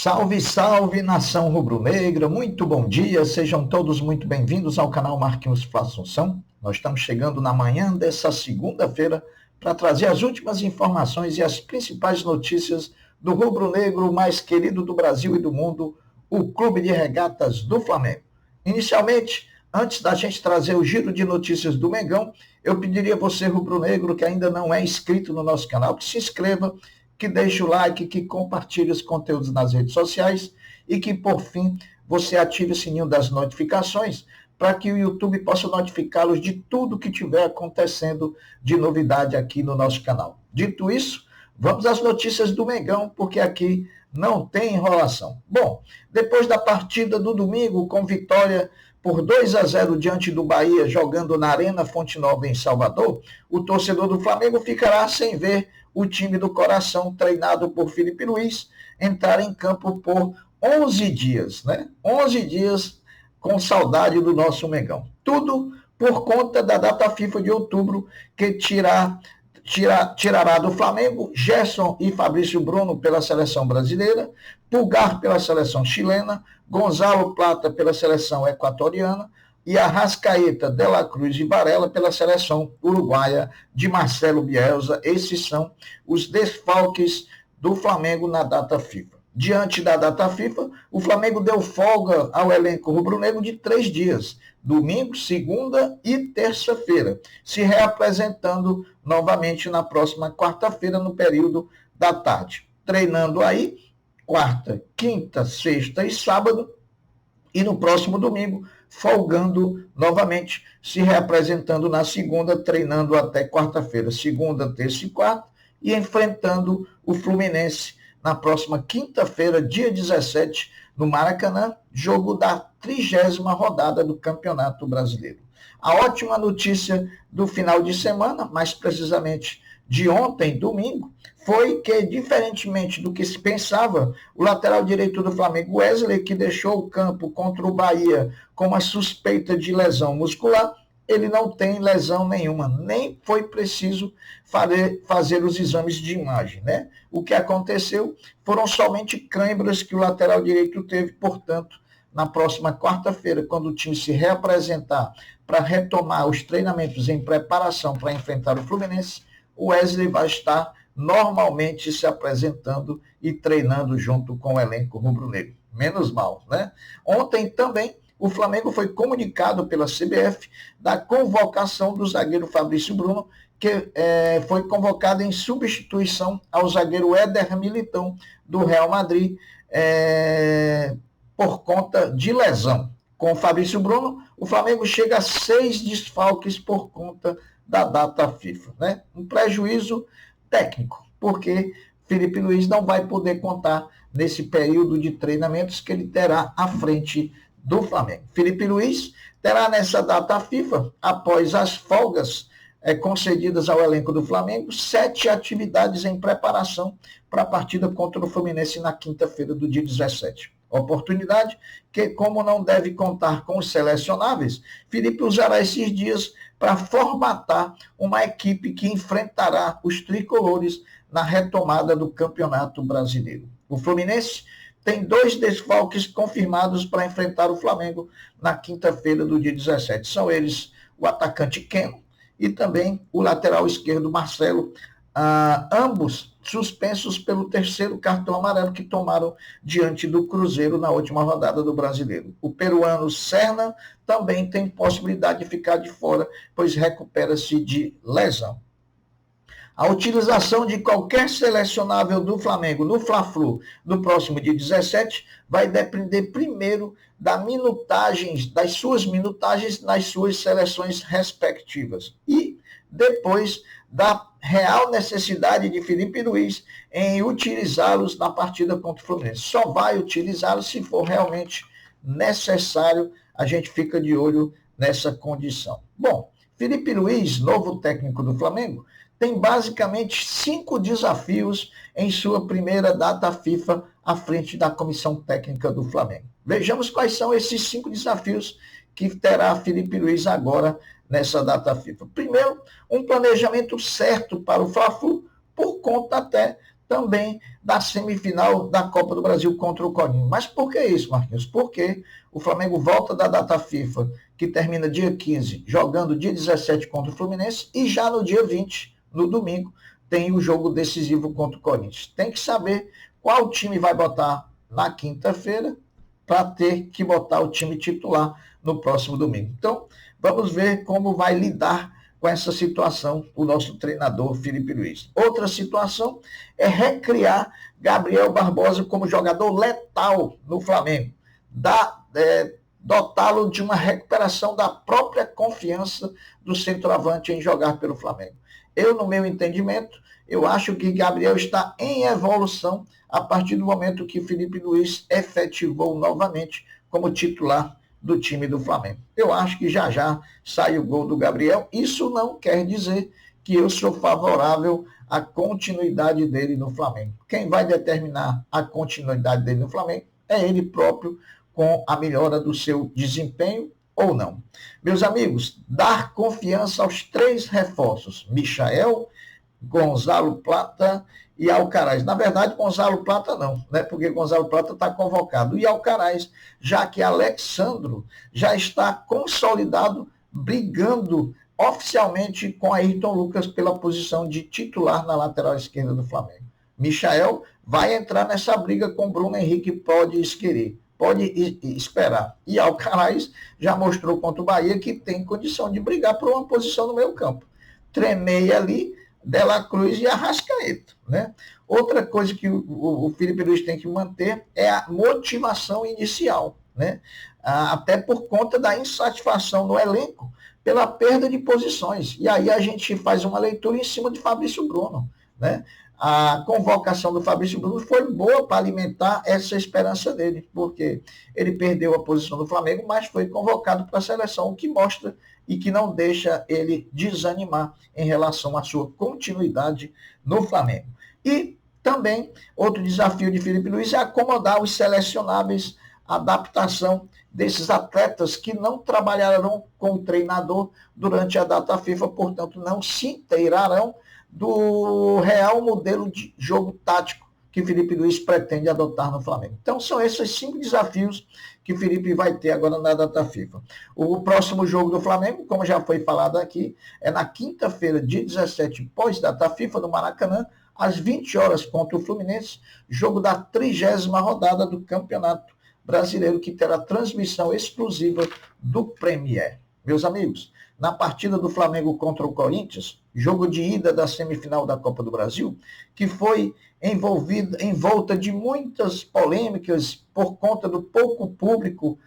Salve, salve, nação rubro-negra, muito bom dia, sejam todos muito bem-vindos ao canal Marquinhos Fla Assunção. Nós estamos chegando na manhã dessa segunda-feira para trazer as últimas informações e as principais notícias do rubro-negro mais querido do Brasil e do mundo, o Clube de Regatas do Flamengo. Inicialmente, antes da gente trazer o giro de notícias do Mengão, eu pediria a você, rubro-negro, que ainda não é inscrito no nosso canal, que se inscreva, que deixe o like, que compartilhe os conteúdos nas redes sociais e que, por fim, você ative o sininho das notificações para que o YouTube possa notificá-los de tudo que estiver acontecendo de novidade aqui no nosso canal. Dito isso, vamos às notícias do Mengão, porque aqui não tem enrolação. Bom, depois da partida do domingo com vitória por 2-0 diante do Bahia, jogando na Arena Fonte Nova em Salvador, o torcedor do Flamengo ficará sem ver o time do coração, treinado por Felipe Luiz, entrar em campo por 11 dias, né? 11 dias com saudade do nosso Mengão. Tudo por conta da data FIFA de outubro, que tirará do Flamengo Gerson e Fabrício Bruno pela seleção brasileira, Pulgar pela seleção chilena, Gonzalo Plata pela seleção equatoriana e Arrascaeta, De La Cruz e Varela pela seleção uruguaia de Marcelo Bielsa. Esses são os desfalques do Flamengo na data FIFA. Diante da data FIFA, o Flamengo deu folga ao elenco rubro-negro de 3 dias, domingo, segunda e terça-feira, se reapresentando novamente na próxima quarta-feira, no período da tarde. Treinando aí, quarta, quinta, sexta e sábado, e no próximo domingo, folgando novamente, se reapresentando na segunda, treinando até quarta-feira, segunda, terça e quarta, e enfrentando o Fluminense na próxima quinta-feira, dia 17, no Maracanã, jogo da 30ª rodada do Campeonato Brasileiro. A ótima notícia do final de semana, mais precisamente de ontem, domingo, foi que, diferentemente do que se pensava, o lateral direito do Flamengo, Wesley, que deixou o campo contra o Bahia com uma suspeita de lesão muscular, ele não tem lesão nenhuma, nem foi preciso fazer os exames de imagem, né? O que aconteceu foram somente câimbras que o lateral direito teve, portanto, na próxima quarta-feira, quando o time se reapresentar para retomar os treinamentos em preparação para enfrentar o Fluminense, o Wesley vai estar normalmente se apresentando e treinando junto com o elenco rubro-negro. Menos mal, né? Ontem também o Flamengo foi comunicado pela CBF da convocação do zagueiro Fabrício Bruno, que foi convocado em substituição ao zagueiro Éder Militão, do Real Madrid, por conta de lesão. Com o Fabrício Bruno, o Flamengo chega a 6 desfalques por conta da data FIFA, né? Um prejuízo técnico, porque Felipe Luiz não vai poder contar nesse período de treinamentos que ele terá à frente do Flamengo. Felipe Luiz terá nessa data FIFA, após as folgas concedidas ao elenco do Flamengo, 7 atividades em preparação para a partida contra o Fluminense na quinta-feira do dia 17. Oportunidade que, como não deve contar com os selecionáveis, Felipe usará esses dias para formatar uma equipe que enfrentará os tricolores na retomada do Campeonato Brasileiro. O Fluminense tem 2 desfalques confirmados para enfrentar o Flamengo na quinta-feira do dia 17. São eles o atacante Keno e também o lateral esquerdo Marcelo, ambos suspensos pelo 3º cartão amarelo que tomaram diante do Cruzeiro na última rodada do Brasileiro. O peruano Serna também tem possibilidade de ficar de fora, pois recupera-se de lesão. A utilização de qualquer selecionável do Flamengo no Fla-Flu no próximo dia 17 vai depender primeiro das suas minutagens nas suas seleções respectivas e depois da real necessidade de Felipe Luiz em utilizá-los na partida contra o Fluminense. Só vai utilizá-los se for realmente necessário. A gente fica de olho nessa condição. Bom, Felipe Luiz, novo técnico do Flamengo, tem basicamente 5 desafios em sua primeira data FIFA à frente da comissão técnica do Flamengo. Vejamos quais são esses 5 desafios que terá Felipe Luiz agora nessa data FIFA. Primeiro, um planejamento certo para o Fla-Flu, por conta até também da semifinal da Copa do Brasil contra o Corinthians. Mas por que isso, Marquinhos? Porque o Flamengo volta da data FIFA, que termina dia 15, jogando dia 17 contra o Fluminense, e já no dia 20, no domingo, tem o jogo decisivo contra o Corinthians. Tem que saber qual time vai botar na quinta-feira para ter que botar o time titular no próximo domingo. Então, vamos ver como vai lidar com essa situação o nosso treinador Felipe Luiz. Outra situação é recriar Gabriel Barbosa como jogador letal no Flamengo, dotá-lo de uma recuperação da própria confiança do centroavante em jogar pelo Flamengo. Eu, no meu entendimento, eu acho que Gabriel está em evolução a partir do momento que Felipe Luiz efetivou novamente como titular do time do Flamengo. Eu acho que já já sai o gol do Gabriel. Isso não quer dizer que eu sou favorável à continuidade dele no Flamengo. Quem vai determinar a continuidade dele no Flamengo é ele próprio, com a melhora do seu desempenho ou não. Meus amigos, dar confiança aos 3 reforços, Michael, Gonzalo Plata e Alcaraz. Na verdade, Gonzalo Plata não, né? Porque Gonzalo Plata está convocado. E Alcaraz, já que Alexandro já está consolidado, brigando oficialmente com Ayrton Lucas pela posição de titular na lateral esquerda do Flamengo. Michael vai entrar nessa briga com Bruno Henrique, pode esperar. E Alcaraz já mostrou contra o Bahia que tem condição de brigar por uma posição no meio campo. Tremei ali, De La Cruz e Arrascaeta, né? Outra coisa que o Felipe Luiz tem que manter é a motivação inicial, né? Até por conta da insatisfação no elenco pela perda de posições. E aí a gente faz uma leitura em cima de Fabrício Bruno, né? A convocação do Fabrício Bruno foi boa para alimentar essa esperança dele, porque ele perdeu a posição do Flamengo, mas foi convocado para a seleção, o que mostra e que não deixa ele desanimar em relação à sua continuidade no Flamengo. E também, outro desafio de Felipe Luiz é acomodar os selecionáveis, a adaptação desses atletas que não trabalharão com o treinador durante a data FIFA, portanto, não se inteirarão do real modelo de jogo tático que Felipe Luiz pretende adotar no Flamengo. Então, são esses 5 desafios que Felipe vai ter agora na data FIFA. O próximo jogo do Flamengo, como já foi falado aqui, é na quinta-feira, dia 17, pós-data FIFA, no Maracanã, às 20 horas contra o Fluminense, jogo da 30ª rodada do Campeonato Brasileiro, que terá transmissão exclusiva do Premier. Meus amigos, na partida do Flamengo contra o Corinthians, jogo de ida da semifinal da Copa do Brasil, que foi envolta de muitas polêmicas por conta do pouco público,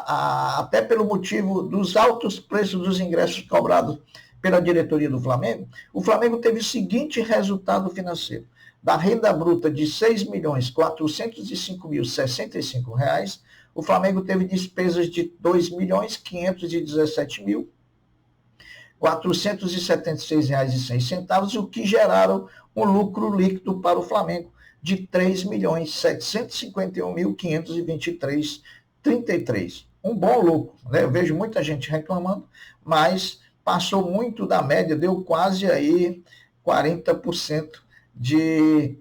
até pelo motivo dos altos preços dos ingressos cobrados pela diretoria do Flamengo, o Flamengo teve o seguinte resultado financeiro: da renda bruta de R$ 6.405.065, o Flamengo teve despesas de R$ 2.517.476,06, o que geraram um lucro líquido para o Flamengo de R$ 3.751.523,33. Um bom lucro, né? Eu vejo muita gente reclamando, mas passou muito da média, deu quase aí 40% de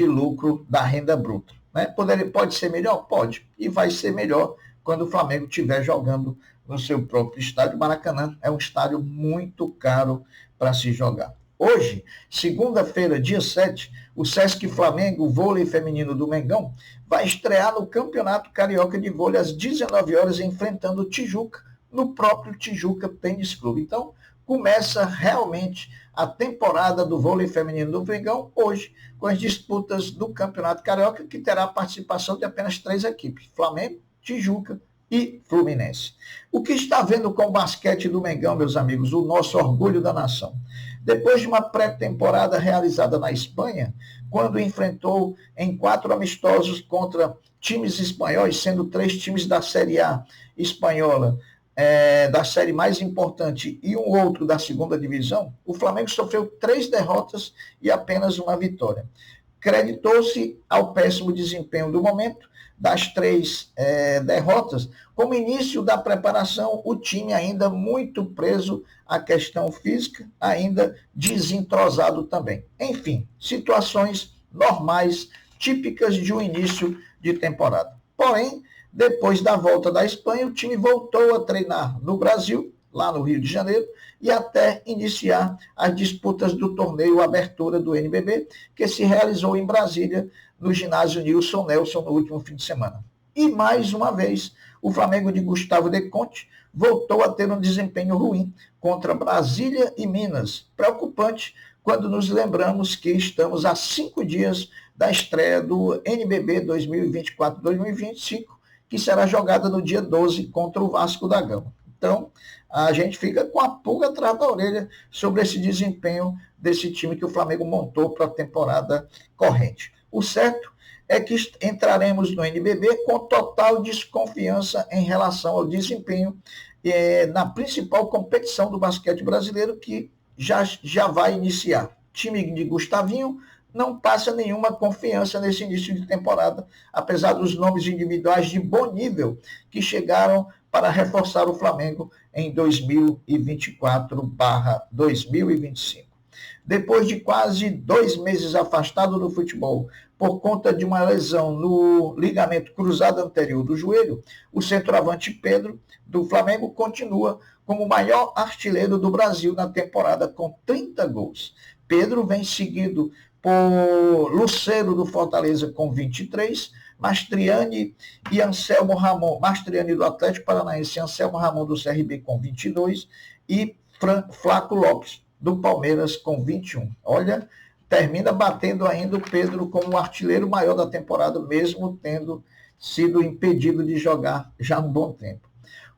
lucro da renda bruta. Né? Pode ser melhor? Pode. E vai ser melhor quando o Flamengo estiver jogando no seu próprio estádio. Maracanã é um estádio muito caro para se jogar. Hoje, segunda-feira, dia 7, o Sesc Flamengo, vôlei feminino do Mengão, vai estrear no Campeonato Carioca de Vôlei às 19 horas, enfrentando o Tijuca, no próprio Tijuca Tênis Clube. Então, começa realmente a temporada do vôlei feminino do Mengão hoje, com as disputas do Campeonato Carioca, que terá a participação de apenas 3 equipes, Flamengo, Tijuca e Fluminense. O que está vendo com o basquete do Mengão, meus amigos, o nosso orgulho da nação? Depois de uma pré-temporada realizada na Espanha, quando enfrentou em 4 amistosos contra times espanhóis, sendo 3 times da Série A espanhola, da série mais importante, e um outro da segunda divisão, o Flamengo sofreu 3 derrotas e apenas uma vitória. Creditou-se ao péssimo desempenho do momento das 3 derrotas. Como início da preparação, o time ainda muito preso à questão física, ainda desentrosado também. Enfim, situações normais, típicas de um início de temporada. Porém, depois da volta da Espanha, o time voltou a treinar no Brasil, lá no Rio de Janeiro, e até iniciar as disputas do torneio Abertura do NBB, que se realizou em Brasília, no ginásio Nilson Nelson, no último fim de semana. E mais uma vez, o Flamengo de Gustavo de Conte voltou a ter um desempenho ruim contra Brasília e Minas. Preocupante quando nos lembramos que estamos a 5 dias da estreia do NBB 2024-2025, que será jogada no dia 12 contra o Vasco da Gama. Então, a gente fica com a pulga atrás da orelha sobre esse desempenho desse time que o Flamengo montou para a temporada corrente. O certo é que entraremos no NBB com total desconfiança em relação ao desempenho na principal competição do basquete brasileiro, que já vai iniciar. Time de Gustavinho não passa nenhuma confiança nesse início de temporada, apesar dos nomes individuais de bom nível que chegaram para reforçar o Flamengo em 2024/2025. Depois de quase 2 meses afastado do futebol por conta de uma lesão no ligamento cruzado anterior do joelho, o centroavante Pedro, do Flamengo, continua como o maior artilheiro do Brasil na temporada, com 30 gols. Pedro vem seguido por Lucero, do Fortaleza, com 23, Mastriani e Anselmo Ramon, Mastriani do Atlético Paranaense, Anselmo Ramon do CRB com 22 e Flaco Lopes do Palmeiras com 21. Olha, termina batendo ainda o Pedro como o artilheiro maior da temporada, mesmo tendo sido impedido de jogar já há um bom tempo.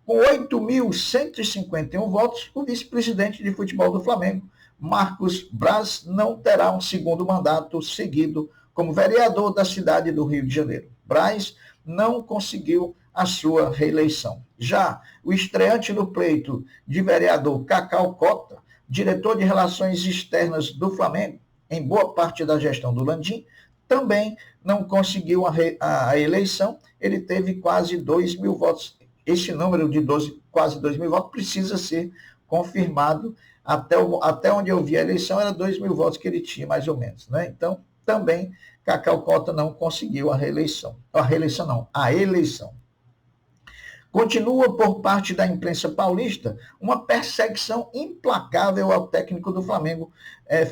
Com 8.151 votos, o vice-presidente de futebol do Flamengo, Marcos Braz, não terá um segundo mandato seguido como vereador da cidade do Rio de Janeiro. Braz não conseguiu a sua reeleição. Já o estreante no pleito de vereador Cacau Cota, diretor de Relações Externas do Flamengo, em boa parte da gestão do Landim, também não conseguiu a eleição. Ele teve quase 2.000 votos. Esse número de quase 2.000 votos precisa ser confirmado. Até onde eu vi a eleição, era 2.000 votos que ele tinha, mais ou menos, né? Então, também Cacau Cota não conseguiu a reeleição. A eleição. Continua por parte da imprensa paulista uma perseguição implacável ao técnico do Flamengo,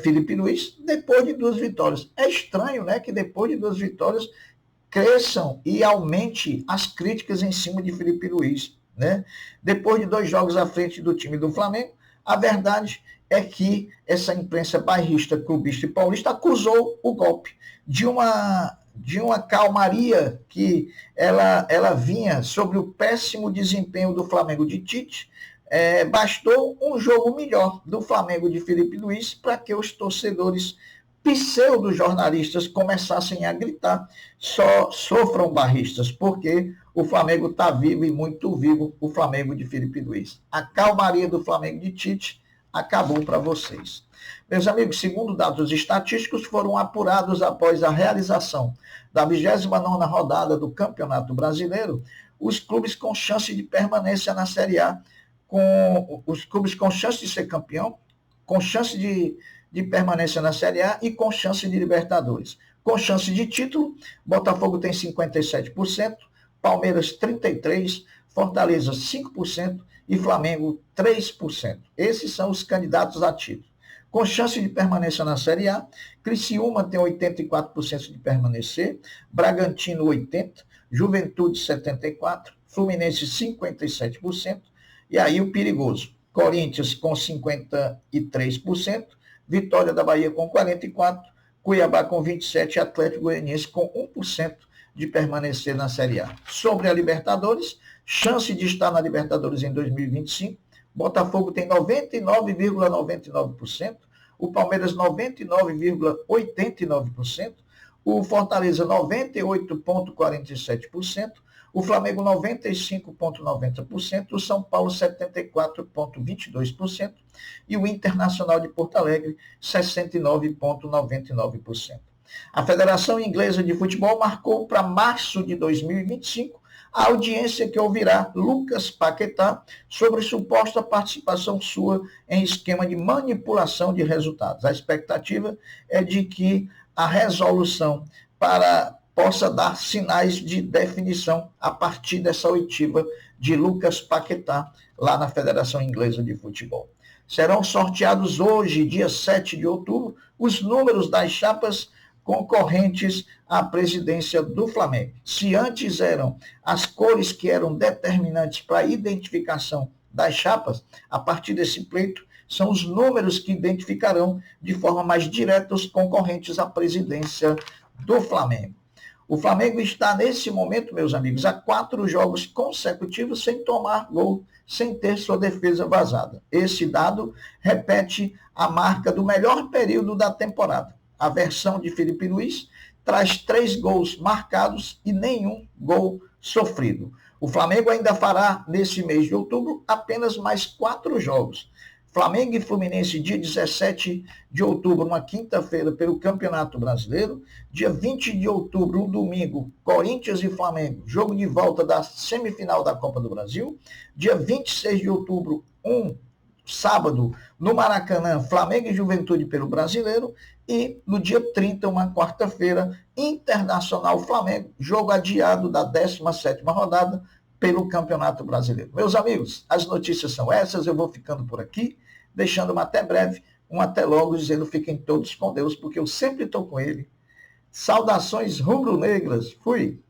Felipe Luiz, depois de 2 vitórias. É estranho, né, que depois de 2 vitórias cresçam e aumente as críticas em cima de Felipe Luiz, né? Depois de 2 jogos à frente do time do Flamengo, a verdade é que essa imprensa bairrista, clubista e paulista acusou o golpe de uma calmaria que ela vinha sobre o péssimo desempenho do Flamengo de Tite. Bastou um jogo melhor do Flamengo de Felipe Luiz para que os torcedores pseudo-jornalistas começassem a gritar: só sofram barristas, porque o Flamengo está vivo e muito vivo, o Flamengo de Felipe Luiz. A calmaria do Flamengo de Tite acabou para vocês. Meus amigos, segundo dados estatísticos, foram apurados após a realização da 29ª rodada do Campeonato Brasileiro, os clubes com chance de permanência na Série A, os clubes com chance de ser campeão, com chance de permanência na Série A e com chance de Libertadores. Com chance de título, Botafogo tem 57%, Palmeiras 33%, Fortaleza 5% e Flamengo 3%. Esses são os candidatos a título. Com chance de permanência na Série A, Criciúma tem 84% de permanecer, Bragantino 80%, Juventude 74%, Fluminense 57%, e aí o perigoso, Corinthians com 53%, Vitória da Bahia com 44%, Cuiabá com 27% e Atlético Goianiense com 1% de permanecer na Série A. Sobre a Libertadores, chance de estar na Libertadores em 2025, Botafogo tem 99,99%, o Palmeiras 99,89%, o Fortaleza 98,47%, o Flamengo 95,90%, o São Paulo 74,22% e o Internacional de Porto Alegre 69,99%. A Federação Inglesa de Futebol marcou para março de 2025 a audiência que ouvirá Lucas Paquetá sobre suposta participação sua em esquema de manipulação de resultados. A expectativa é de que a resolução para possa dar sinais de definição a partir dessa oitiva de Lucas Paquetá, lá na Federação Inglesa de Futebol. Serão sorteados hoje, dia 7 de outubro, os números das chapas concorrentes à presidência do Flamengo. Se antes eram as cores que eram determinantes para a identificação das chapas, a partir desse pleito, são os números que identificarão de forma mais direta os concorrentes à presidência do Flamengo. O Flamengo está, nesse momento, meus amigos, há 4 jogos consecutivos sem tomar gol, sem ter sua defesa vazada. Esse dado repete a marca do melhor período da temporada. A versão de Felipe Luiz traz 3 gols marcados e nenhum gol sofrido. O Flamengo ainda fará, nesse mês de outubro, apenas mais 4 jogos. Flamengo e Fluminense, dia 17 de outubro, uma quinta-feira, pelo Campeonato Brasileiro. Dia 20 de outubro, um domingo, Corinthians e Flamengo, jogo de volta da semifinal da Copa do Brasil. Dia 26 de outubro, sábado, no Maracanã, Flamengo e Juventude pelo Brasileiro. E no dia 30, uma quarta-feira, Internacional Flamengo, jogo adiado da 17ª rodada pelo Campeonato Brasileiro. Meus amigos, as notícias são essas, eu vou ficando por aqui, deixando uma até breve, um até logo, dizendo fiquem todos com Deus, porque eu sempre estou com ele. Saudações rubro-negras, fui!